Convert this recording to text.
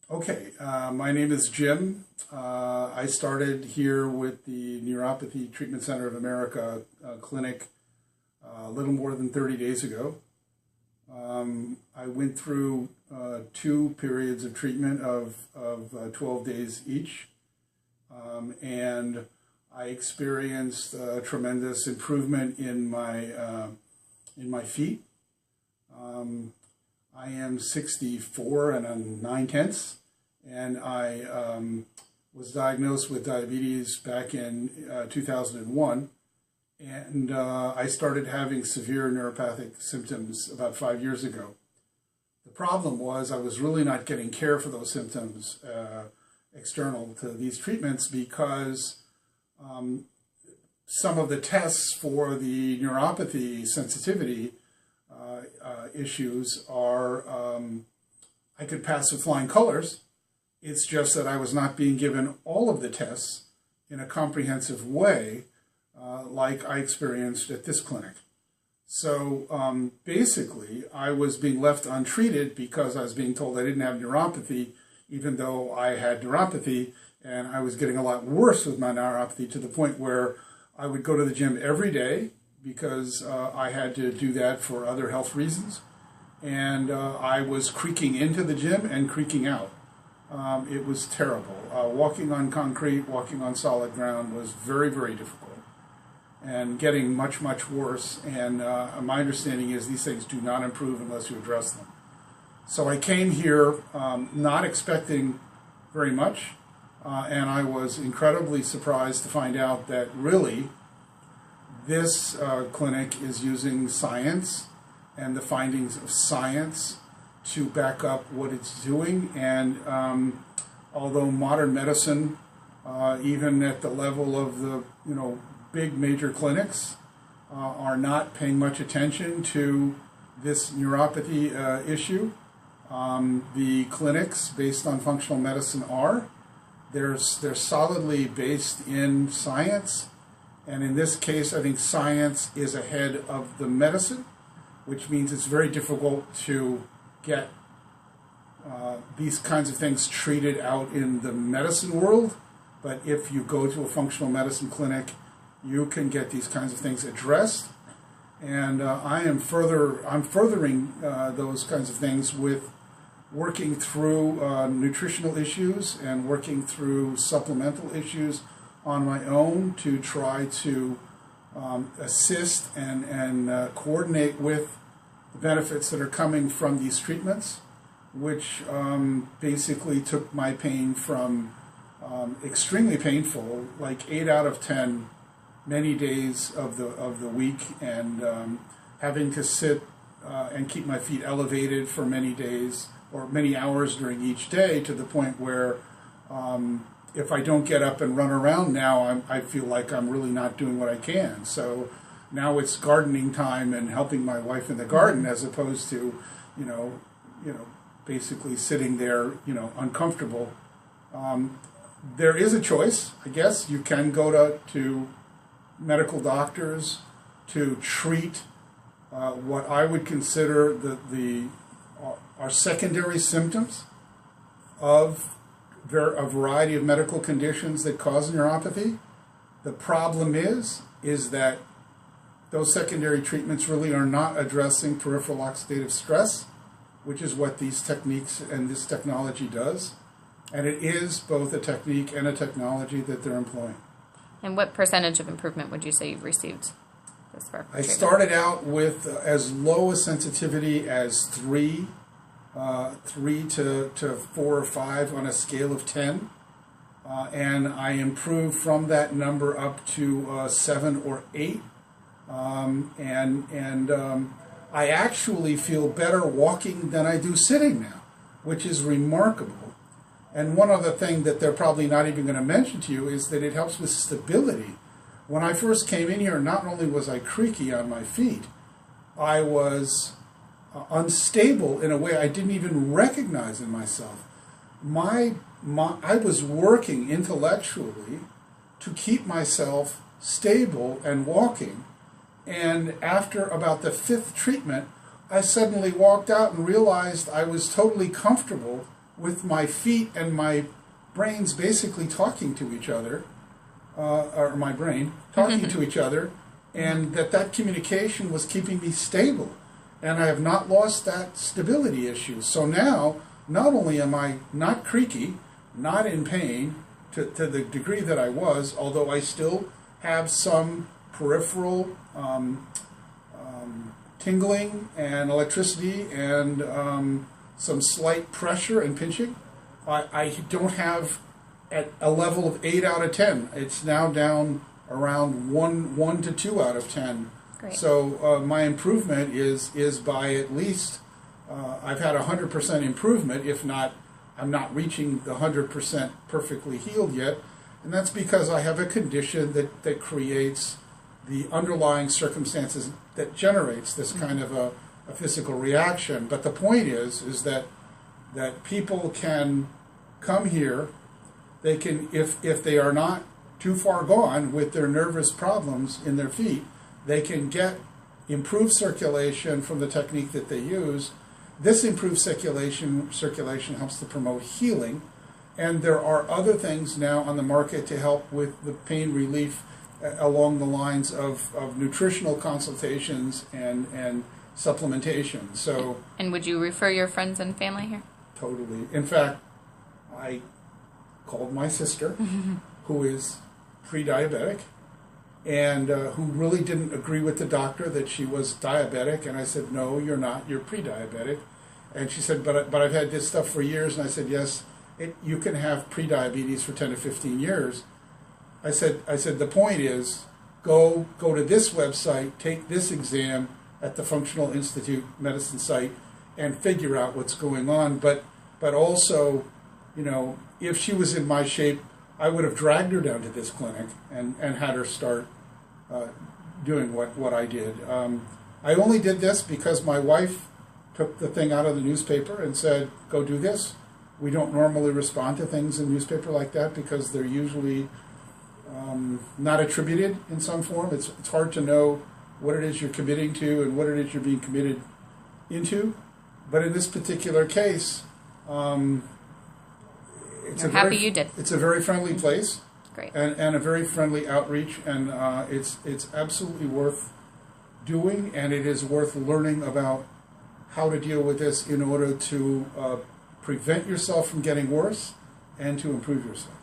Okay, my name is Jim. I started here with the Neuropathy Treatment Center of America clinic a little more than 30 days ago. I went through 2 periods of treatment of 12 days each, and I experienced a tremendous improvement in my feet. I am 64 and I'm 9/10, and I was diagnosed with diabetes back in 2001, and I started having severe neuropathic symptoms about 5 years ago. The problem was I was really not getting care for those symptoms external to these treatments because some of the tests for the neuropathy sensitivity issues are, I could pass with flying colors. It's just that I was not being given all of the tests in a comprehensive way like I experienced at this clinic. So basically, I was being left untreated because I was being told I didn't have neuropathy, even though I had neuropathy, and I was getting a lot worse with my neuropathy to the point where I would go to the gym every day because I had to do that for other health reasons. And I was creaking into the gym and creaking out. It was terrible. Walking on concrete, walking on solid ground was very, very difficult and getting much, much worse. And my understanding is these things do not improve unless you address them. So I came here not expecting very much, and I was incredibly surprised to find out that really this clinic is using science and the findings of science to back up what it's doing. And although modern medicine, even at the level of the big major clinics, are not paying much attention to this neuropathy issue, the clinics based on functional medicine are. They're solidly based in science. And in this case, I think science is ahead of the medicine, which means it's very difficult to get these kinds of things treated out in the medicine world. But if you go to a functional medicine clinic, you can get these kinds of things addressed. And I'm furthering those kinds of things with working through nutritional issues and working through supplemental issues on my own to try to assist and coordinate with the benefits that are coming from these treatments, which basically took my pain from extremely painful, like 8 out of 10, many days of the week, and having to sit and keep my feet elevated for many days or many hours during each day, to the point where if I don't get up and run around now, I feel like I'm really not doing what I can. So now it's gardening time and helping my wife in the garden, as opposed to, basically sitting there, uncomfortable. There is a choice, I guess. You can go to medical doctors to treat what I would consider our secondary symptoms of a variety of medical conditions that cause neuropathy. The problem is that those secondary treatments really are not addressing peripheral oxidative stress, which is what these techniques and this technology does. And it is both a technique and a technology that they're employing. And what percentage of improvement would you say you've received this far? I started out with as low a sensitivity as 3 to 4 or 5 on a scale of 10. And I improved from that number up to 7 or 8. I actually feel better walking than I do sitting now, which is remarkable. And one other thing that they're probably not even going to mention to you is that it helps with stability. When I first came in here, not only was I creaky on my feet, I was unstable in a way I didn't even recognize in myself. I was working intellectually to keep myself stable and walking. And after about the 5th treatment, I suddenly walked out and realized I was totally comfortable with my feet and my brains basically talking to each other, or my brain talking to each other, and that communication was keeping me stable. And I have not lost that stability issue. So now, not only am I not creaky, not in pain to the degree that I was, although I still have some peripheral tingling and electricity and some slight pressure and pinching. I don't have at a level of 8 out of 10. It's now down around 1 to 2 out of 10. Great. So my improvement is by at least, I've had 100% improvement, if not, I'm not reaching the 100% perfectly healed yet. And that's because I have a condition that creates the underlying circumstances that generates this kind of a physical reaction. But the point is that people can come here, they can, if they are not too far gone with their nervous problems in their feet, they can get improved circulation from the technique that they use. This improved circulation helps to promote healing, and there are other things now on the market to help with the pain relief along the lines of nutritional consultations and supplementation. So, and would you refer your friends and family here? Totally. In fact, I called my sister, who is pre-diabetic, and who really didn't agree with the doctor that she was diabetic. And I said, no, you're not. You're pre-diabetic. And she said, but I've had this stuff for years. And I said, yes, you can have pre-diabetes for 10 to 15 years. I said, the point is, go to this website, take this exam at the Functional Institute Medicine site, and figure out what's going on. But also, if she was in my shape, I would have dragged her down to this clinic and had her start doing what I did. I only did this because my wife took the thing out of the newspaper and said, go do this. We don't normally respond to things in newspaper like that because they're usually not attributed in some form. It's hard to know what it is you're committing to and what it is you're being committed into. But in this particular case, it's you did. It's a very friendly place. Great. And a very friendly outreach, and it's absolutely worth doing, and it is worth learning about how to deal with this in order to prevent yourself from getting worse and to improve yourself.